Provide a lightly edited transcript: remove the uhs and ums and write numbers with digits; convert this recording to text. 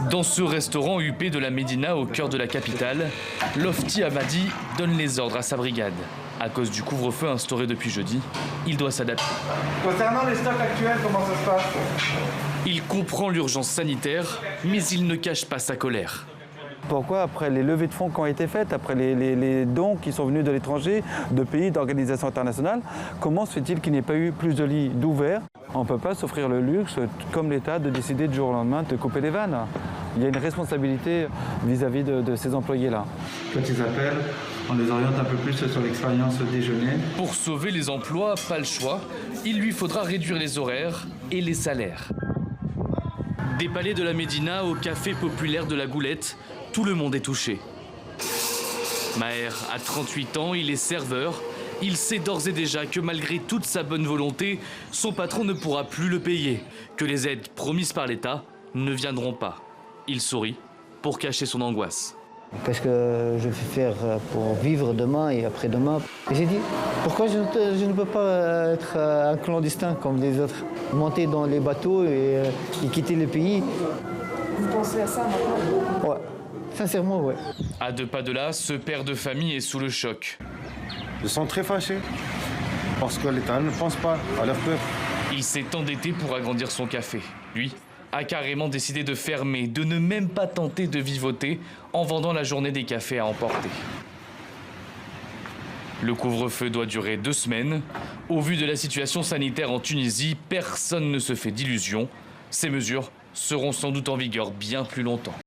Dans ce restaurant huppé de la Médina au cœur de la capitale, Lofty Hamadi donne les ordres à sa brigade. À cause du couvre-feu instauré depuis jeudi, il doit s'adapter. Concernant les stocks actuels, comment ça se passe? Il comprend l'urgence sanitaire, mais il ne cache pas sa colère. Pourquoi, après les levées de fonds qui ont été faites, après les dons qui sont venus de l'étranger, de pays, d'organisations internationales, comment se fait-il qu'il n'y ait pas eu plus de lits d'ouverts? On ne peut pas s'offrir le luxe, comme l'État, de décider du jour au lendemain de couper les vannes. Il y a une responsabilité vis-à-vis de ces employés-là. Quand ils appellent, on les oriente un peu plus sur l'expérience déjeuner. Pour sauver les emplois, pas le choix, il lui faudra réduire les horaires et les salaires. Des palais de la Médina au café populaire de la Goulette, tout le monde est touché. Maher a 38 ans, il est serveur. Il sait d'ores et déjà que malgré toute sa bonne volonté, son patron ne pourra plus le payer, que les aides promises par l'État ne viendront pas. Il sourit pour cacher son angoisse. Qu'est-ce que je vais faire pour vivre demain et après-demain? J'ai dit, pourquoi je ne peux pas être un clandestin comme les autres? Monter dans les bateaux et quitter le pays. Vous pensez à ça maintenant? Ouais, sincèrement, ouais. À 2 pas de là, ce père de famille est sous le choc. Ils sont très fâchés parce que l'État ne pense pas à leur peuple. Il s'est endetté pour agrandir son café. Lui a carrément décidé de fermer, de ne même pas tenter de vivoter en vendant la journée des cafés à emporter. Le couvre-feu doit durer 2 semaines. Au vu de la situation sanitaire en Tunisie, personne ne se fait d'illusions. Ces mesures seront sans doute en vigueur bien plus longtemps.